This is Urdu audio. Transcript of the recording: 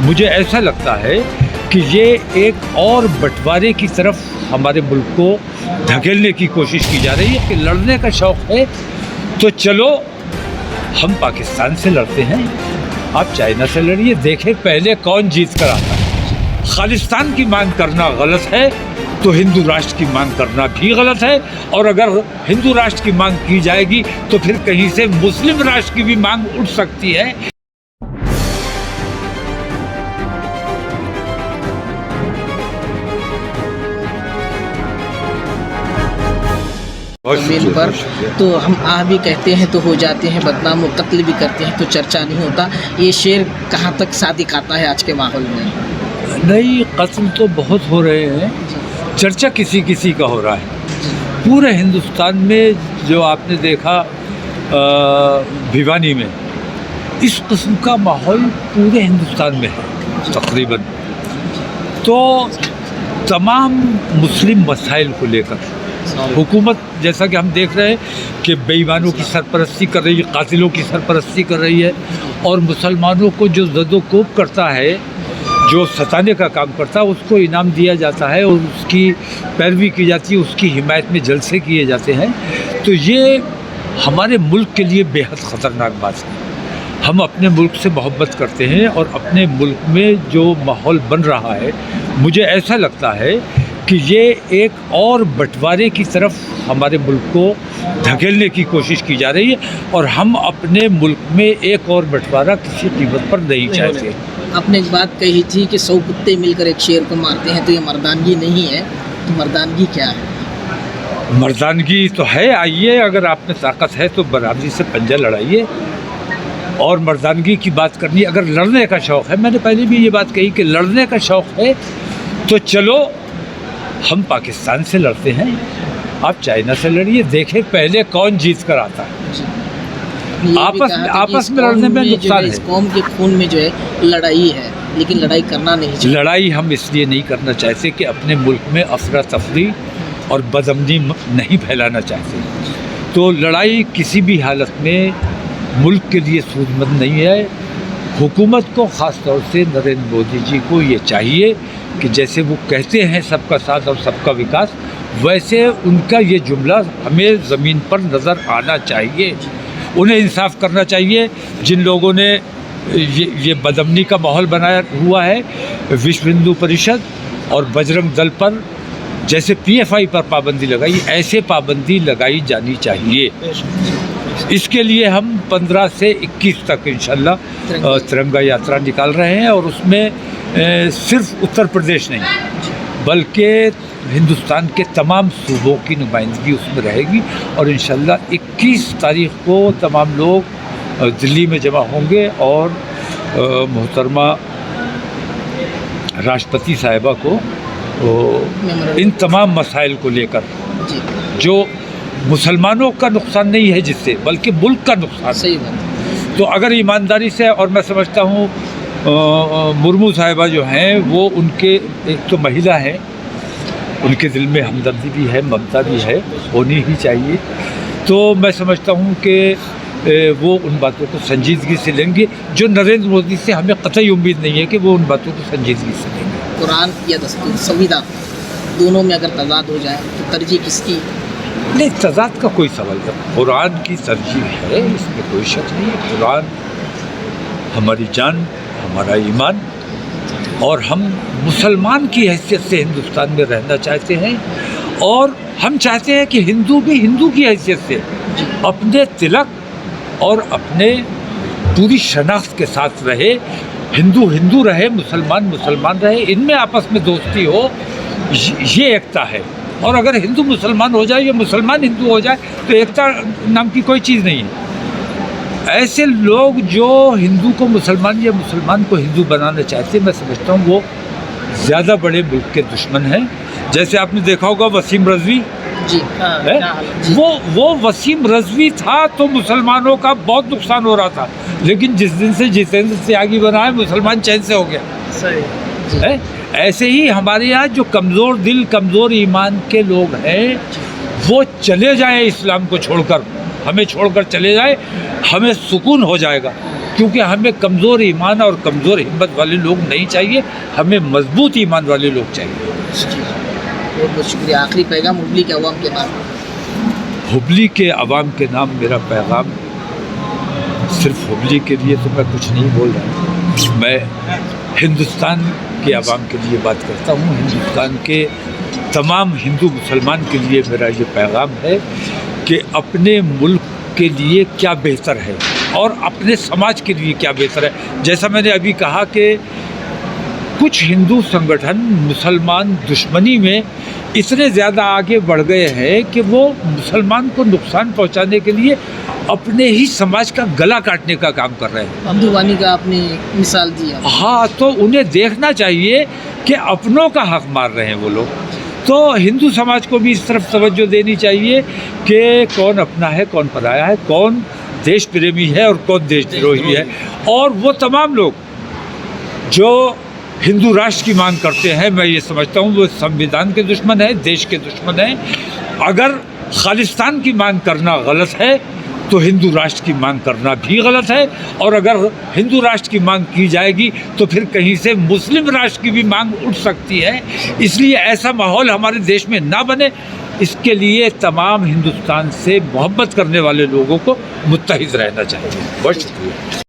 مجھے ایسا لگتا ہے کہ یہ ایک اور بٹوارے کی طرف ہمارے ملک کو دھکیلنے کی کوشش کی جا رہی ہے کہ لڑنے کا شوق ہے تو چلو ہم پاکستان سے لڑتے ہیں، آپ چائنا سے لڑیے، دیکھیں پہلے کون جیت کر آتا ہے۔ خالصتان کی مانگ کرنا غلط ہے تو ہندو راشٹر کی مانگ کرنا بھی غلط ہے، اور اگر ہندو راشٹر کی مانگ کی جائے گی تو پھر کہیں سے مسلم راشٹر کی بھی مانگ اٹھ سکتی ہے۔ زمین پر تو ہم بھی کہتے ہیں تو ہو جاتے ہیں بدنام، و قتل بھی کرتے ہیں تو چرچا نہیں ہوتا۔ یہ شعر کہاں تک صادق آتا ہے آج کے ماحول میں؟ نہیں، قتل تو بہت ہو رہے ہیں، چرچا کسی کسی کا ہو رہا ہے پورے ہندوستان میں۔ جو آپ نے دیکھا بھیوانی میں، اس قسم کا ماحول پورے ہندوستان میں ہے تقریباً۔ تو تمام مسلم مسائل کو لے کر حکومت، جیسا کہ ہم دیکھ رہے ہیں کہ بے ایمانوں کی سرپرستی کر رہی ہے، قاتلوں کی سرپرستی کر رہی ہے، اور مسلمانوں کو جو زد و کوب کرتا ہے، جو ستانے کا کام کرتا ہے، اس کو انعام دیا جاتا ہے اور اس کی پیروی کی جاتی ہے، اس کی حمایت میں جلسے کیے جاتے ہیں۔ تو یہ ہمارے ملک کے لیے بے حد خطرناک بات ہے۔ ہم اپنے ملک سے محبت کرتے ہیں، اور اپنے ملک میں جو ماحول بن رہا ہے، مجھے ایسا لگتا ہے کہ یہ ایک اور بٹوارے کی طرف ہمارے ملک کو دھکیلنے کی کوشش کی جا رہی ہے، اور ہم اپنے ملک میں ایک اور بٹوارہ کسی قیمت پر نہیں چاہتے۔ آپ نے ایک بات کہی تھی کہ 100 کتے مل کر ایک شیر کو مارتے ہیں، تو یہ مردانگی نہیں ہے، تو مردانگی کیا ہے؟ مردانگی تو ہے، آئیے اگر آپ میں طاقت ہے تو برابری سے پنجہ لڑائیے، اور مردانگی کی بات کرنی، اگر لڑنے کا شوق ہے، میں نے پہلے بھی یہ بات کہی کہ لڑنے کا شوق ہے تو چلو ہم پاکستان سے لڑتے ہیں، آپ چائنا سے لڑیے، دیکھیں پہلے کون جیت کر آتا ہے۔ آپس میں لڑنے میں نقصان ہے۔ اس قوم کے خون میں جو ہے لڑائی ہے، لیکن لڑائی کرنا نہیں چاہیے۔ لڑائی ہم اس لیے نہیں کرنا چاہتے کہ اپنے ملک میں افراتفری اور بدامنی نہیں پھیلانا چاہتے، تو لڑائی کسی بھی حالت میں ملک کے لیے سود مند نہیں ہے۔ حکومت کو، خاص طور سے نریندر مودی جی کو یہ چاہیے کہ جیسے وہ کہتے ہیں سب کا ساتھ اور سب کا وکاس، ویسے ان کا یہ جملہ ہمیں زمین پر نظر آنا چاہیے۔ انہیں انصاف کرنا چاہیے۔ جن لوگوں نے یہ بدامنی کا ماحول بنایا ہوا ہے، وشو ہندو پریشد اور بجرنگ دل پر جیسے PFI پر پابندی لگائی، ایسے پابندی لگائی جانی چاہیے۔ اس کے لیے ہم 15 سے 21 تک انشاءاللہ ترنگا یاترا نکال رہے ہیں، اور اس میں صرف اتر پردیش نہیں بلکہ ہندوستان کے تمام صوبوں کی نمائندگی اس میں رہے گی، اور انشاءاللہ 21 تاریخ کو تمام لوگ دلی میں جمع ہوں گے، اور محترمہ راشٹرپتی صاحبہ کو ان تمام مسائل کو لے کر، جو مسلمانوں کا نقصان نہیں ہے جس سے، بلکہ ملک کا نقصان ہے، تو اگر ایمانداری سے، اور میں سمجھتا ہوں مرمو صاحبہ جو ہیں وہ ان کے ایک تو مہیلا ہیں، ان کے دل میں ہمدردی بھی ہے، ممتا بھی ہے، ہونی ہی چاہیے، تو میں سمجھتا ہوں کہ وہ ان باتوں کو سنجیدگی سے لیں گے، جو نریندر مودی سے ہمیں قطعی امید نہیں ہے کہ وہ ان باتوں کو سنجیدگی سے لیں گے۔ قرآن یا دستور، سنویدھان، دونوں میں اگر تضاد ہو جائے تو ترجیح کس کی؟ نہیں، تضاد کا کوئی سوال نہیں، قرآن کی ترجیح ہے، اس میں کوئی شک نہیں ہے۔ قرآن ہماری جان، ہمارا ایمان، اور ہم مسلمان کی حیثیت سے ہندوستان میں رہنا چاہتے ہیں، اور ہم چاہتے ہیں کہ ہندو بھی ہندو کی حیثیت سے اپنے تلک اور اپنے پوری شناخت کے ساتھ رہے، ہندو ہندو رہے، مسلمان مسلمان رہے، ان میں آپس میں دوستی ہو، یہ ایکتا ہے۔ اور اگر ہندو مسلمان ہو جائے یا مسلمان ہندو ہو جائے تو ایکتا نام کی کوئی چیز نہیں ہے۔ ایسے لوگ جو ہندو کو مسلمان یا مسلمان کو ہندو بنانا چاہتے ہیں، میں سمجھتا ہوں وہ زیادہ بڑے ملک کے دشمن ہیں۔ جیسے آپ نے دیکھا ہوگا وسیم رضوی، وہ وسیم رضوی تھا تو مسلمانوں کا بہت نقصان ہو رہا تھا، لیکن جس دن سے جتیندر تیاگی بنا ہے، مسلمان چین سے ہو گیا۔ ایسے ہی ہمارے یہاں جو کمزور دل، کمزور ایمان کے لوگ ہیں، وہ چلے جائیں اسلام کو چھوڑ کر، ہمیں چھوڑ کر چلے جائیں، ہمیں سکون ہو جائے گا۔ کیونکہ ہمیں کمزور ایمان اور کمزور ہمت والے لوگ نہیں چاہیے، ہمیں مضبوط ایمان والے لوگ چاہیے۔ بہت بہت شکریہ۔ آخری پیغام ہبلی کے عوام کے نام۔ ہبلی کے عوام کے نام میرا پیغام صرف ہبلی کے لیے تو میں کچھ نہیں بول رہا، میں ہندوستان کے عوام کے لیے بات کرتا ہوں۔ ہندوستان کے تمام ہندو مسلمان کے لیے میرا یہ پیغام ہے کہ اپنے ملک کے لیے کیا بہتر ہے اور اپنے سماج کے لیے کیا بہتر ہے۔ جیسا میں نے ابھی کہا کہ کچھ ہندو سنگٹھن مسلمان دشمنی میں اتنے زیادہ آگے بڑھ گئے ہیں کہ وہ مسلمان کو نقصان پہنچانے کے لیے اپنے ہی سماج کا گلا کاٹنے کا کام کر رہے ہیں۔ ابدوانی کا آپ نے مثال دی۔ ہاں، تو انہیں دیکھنا چاہیے کہ اپنوں کا حق مار رہے ہیں وہ لوگ۔ تو ہندو سماج کو بھی اس طرف توجہ دینی چاہیے کہ کون اپنا ہے، کون پرایا ہے، کون دیش پریمی ہے اور کون دیش دروہی ہے۔ اور وہ تمام لوگ جو ہندو راشٹر کی مانگ کرتے ہیں، میں یہ سمجھتا ہوں وہ سمویدھان کے دشمن ہیں، دیش کے دشمن ہیں۔ اگر خالصتان کی مانگ کرنا غلط ہے تو ہندو راشٹر کی مانگ کرنا بھی غلط ہے، اور اگر ہندو راشٹر کی مانگ کی جائے گی تو پھر کہیں سے مسلم راشٹر کی بھی مانگ اٹھ سکتی ہے۔ اس لیے ایسا ماحول ہمارے دیش میں نہ بنے، اس کے لیے تمام ہندوستان سے محبت کرنے والے لوگوں کو متحد رہنا چاہیے۔ بہت شکریہ۔